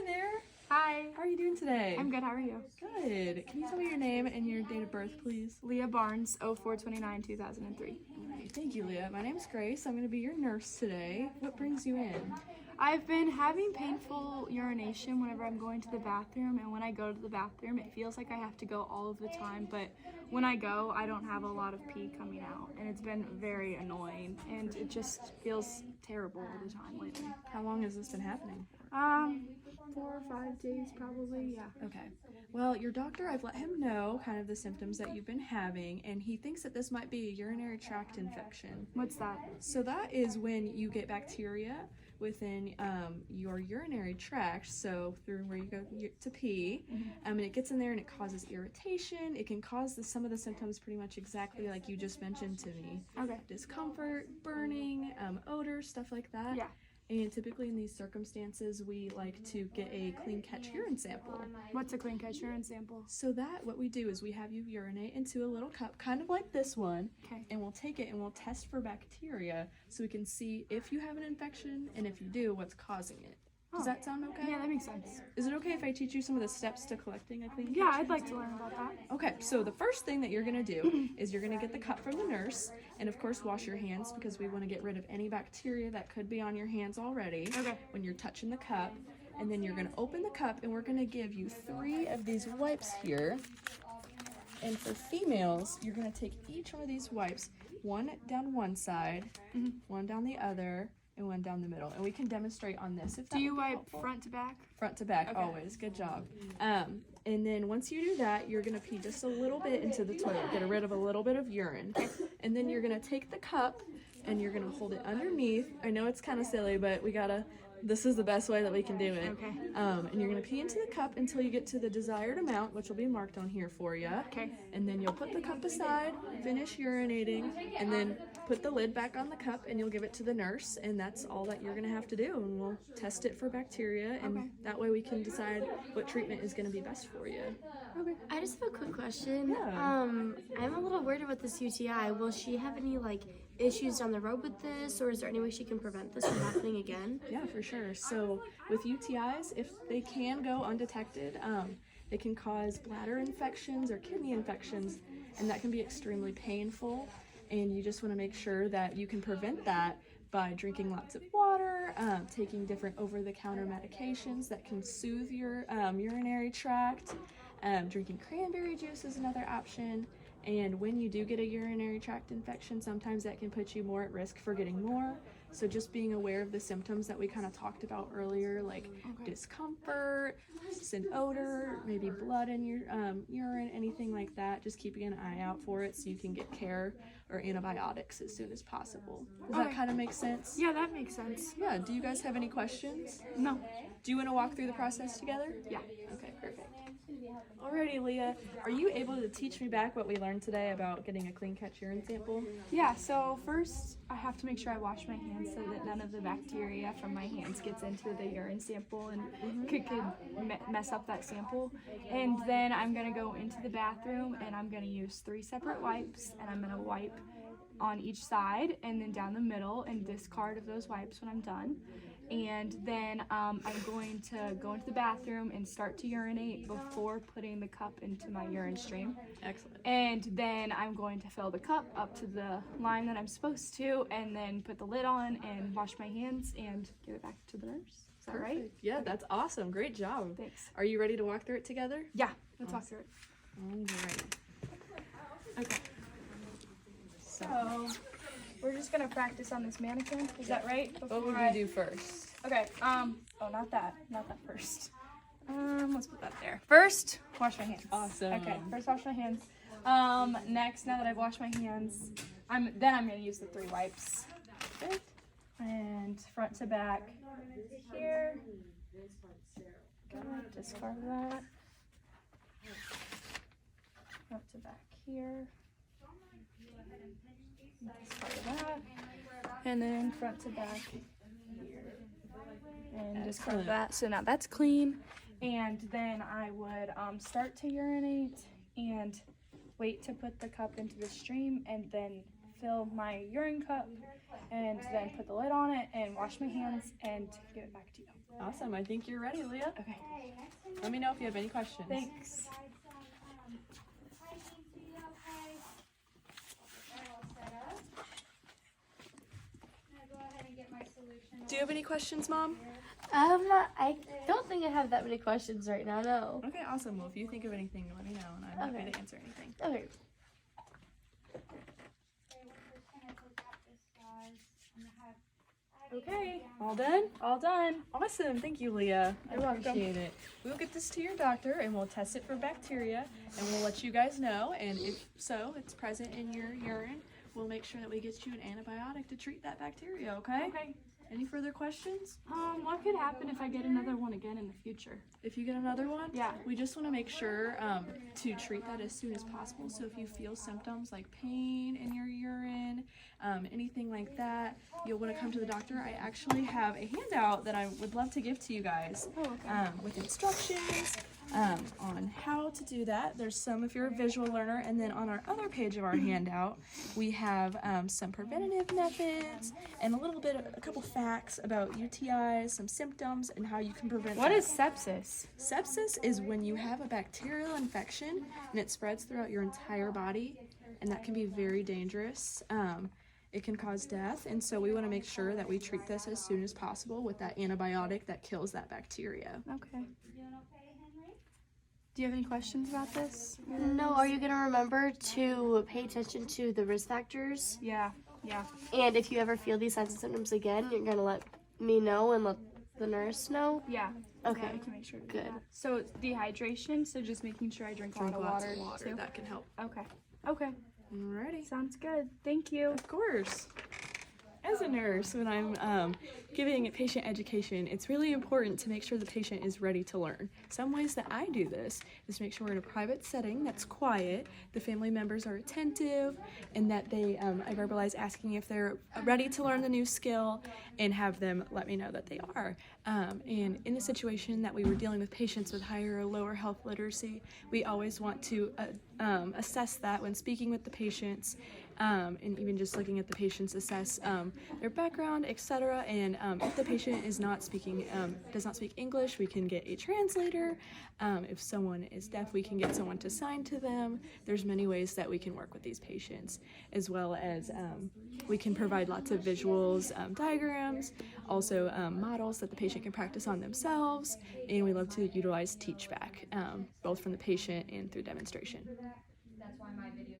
Hi there. Hi. How are you doing today? I'm good. How are you? Good. Can you tell me your name and your date of birth, please? Leah Barnes, 04/29/2003. All right. Thank you, Leah. My name's Grace. I'm going to be your nurse today. What brings you in? I've been having painful urination whenever I'm going to the bathroom, and when I go to the bathroom, it feels like I have to go all of the time, but when I go, I don't have a lot of pee coming out, and it's been very annoying, and it just feels terrible all the time lately. How long has this been happening? 4 or 5 days probably, yeah. Okay. Well, your doctor, I've let him know kind of the symptoms that you've been having, and he thinks that this might be a urinary tract infection. What's that? So that is when you get bacteria within your urinary tract, so through where you go to pee, and it gets in there and it causes irritation. It can cause some of the symptoms pretty much exactly like you just mentioned to me. Okay. Discomfort, burning, odor, stuff like that. Yeah. And typically in these circumstances, we like to get a clean catch urine sample. What's a clean catch urine sample? So what we do is we have you urinate into a little cup, kind of like this one, Okay. and we'll take it and we'll test for bacteria so we can see if you have an infection, and if you do, what's causing it. Does that sound okay? Yeah, that makes sense. Is it okay if I teach you some of the steps to collecting a clean catch Yeah, urine I'd like to sample? learn about that. Okay, so the first thing that you're going to do is you're going to get the cup from the nurse, and of course wash your hands because we want to get rid of any bacteria that could be on your hands already when you're touching the cup. And then you're going to open the cup, and we're going to give you 3 of these wipes here. And for females, you're going to take each one of these wipes, one down one side, one down the other, and one down the middle. And we can demonstrate on this if that Do you would be wipe helpful. front to back? Front to back, Okay. always. Good job. And then once you do that, you're going to pee just a little bit into the toilet, get rid of a little bit of urine. And then you're going to take the cup and you're going to hold it underneath. I know it's kind of silly, but this is the best way that we can do it. Okay. And you're going to pee into the cup until you get to the desired amount, which will be marked on here for you. Okay. And then you'll put the cup aside, finish urinating, and then put the lid back on the cup, and you'll give it to the nurse, and that's all that you're going to have to do. And we'll test it for bacteria, and that way we can decide what treatment is going to be best for you. Okay. I just have a quick question. Yeah. I'm a little worried about this UTI. Will she have any issues down the road with this, or is there any way she can prevent this from happening again? Yeah, for sure. So with UTIs, if they can go undetected, it can cause bladder infections or kidney infections, and that can be extremely painful. And you just want to make sure that you can prevent that by drinking lots of water, taking different over-the-counter medications that can soothe your urinary tract. Drinking cranberry juice is another option. And when you do get a urinary tract infection, sometimes that can put you more at risk for getting more. So just being aware of the symptoms that we kind of talked about earlier, like discomfort, and odor, maybe blood in your urine, anything like that. Just keeping an eye out for it so you can get care or antibiotics as soon as possible. Does that kind of make sense? Yeah, that makes sense. Yeah. Do you guys have any questions? No. Do you want to walk through the process together? Yeah. Okay, perfect. Alrighty, Leah, are you able to teach me back what we learned today about getting a clean catch urine sample? Yeah, so first I have to make sure I wash my hands so that none of the bacteria from my hands gets into the urine sample and could mess up that sample. And then I'm going to go into the bathroom and I'm going to use 3 separate wipes, and I'm going to wipe on each side and then down the middle and discard of those wipes when I'm done. And then I'm going to go into the bathroom and start to urinate before putting the cup into my urine stream. Excellent. And then I'm going to fill the cup up to the line that I'm supposed to, and then put the lid on and wash my hands and give it back to the nurse. Is that right? Yeah, that's awesome. Great job. Thanks. Are you ready to walk through it together? Yeah, let's walk through it. Alright. Okay. So we're just gonna practice on this mannequin. Is that right? What would we do first? Okay. Oh, not that first. Let's put that there. First, wash my hands. Awesome. Okay. First, wash my hands. Next, now that I've washed my hands, I'm gonna use the 3 wipes. Good. And front to back here. Gonna discard that. Front to back here. Discard that. And then front to back here. And discard that. So now that's clean. And then I would start to urinate and wait to put the cup into the stream, and then fill my urine cup, and then put the lid on it and wash my hands and give it back to you. Awesome. I think you're ready, Leah. Okay. Let me know if you have any questions. Thanks. Do you have any questions, Mom? I don't think I have that many questions right now, no. Okay, awesome. Well, if you think of anything, let me know, and I'm happy to answer anything. Okay. Okay, all done? All done. Awesome. Thank you, Leah. I You're welcome. appreciate it. We'll get this to your doctor, and we'll test it for bacteria, and we'll let you guys know. And if so, it's present in your urine, we'll make sure that we get you an antibiotic to treat that bacteria, okay? Okay. Any further questions? What could happen if I get another one again in the future? If you get another one, Yeah. we just want to make sure to treat that as soon as possible. So if you feel symptoms like pain in your urine, anything like that, you'll want to come to the doctor. I actually have a handout that I would love to give to you guys with instructions on how to do that. There's some if you're a visual learner, and then on our other page of our handout, we have some preventative methods and a couple facts about UTIs, some symptoms, and how you can prevent What them. is sepsis? Sepsis is when you have a bacterial infection and it spreads throughout your entire body, and that can be very dangerous. It can cause death, and so we want to make sure that we treat this as soon as possible with that antibiotic that kills that bacteria. Okay. Do you have any questions about this? No, are you gonna remember to pay attention to the risk factors? Yeah. And if you ever feel these signs and symptoms again, you're gonna let me know and let the nurse know? Yeah. Okay. Yeah, we can make sure to do Good. that. So it's dehydration, so just making sure I drink a lot Drink of lots water, of water. too. That can help. Okay. Alrighty. Sounds good. Thank you. Of course. As a nurse, when I'm giving patient education, it's really important to make sure the patient is ready to learn. Some ways that I do this is make sure we're in a private setting that's quiet, the family members are attentive, and that I verbalize asking if they're ready to learn the new skill, and have them let me know that they are. And in the situation that we were dealing with patients with higher or lower health literacy, we always want to assess that when speaking with the patients, and even just looking at the patients, assess their background, etc. And if the patient is not speaking, does not speak English, we can get a translator. If someone is deaf, we can get someone to sign to them. There's many ways that we can work with these patients, as well as we can provide lots of visuals, diagrams, also models that the patient can practice on themselves, and we love to utilize teach back, both from the patient and through demonstration.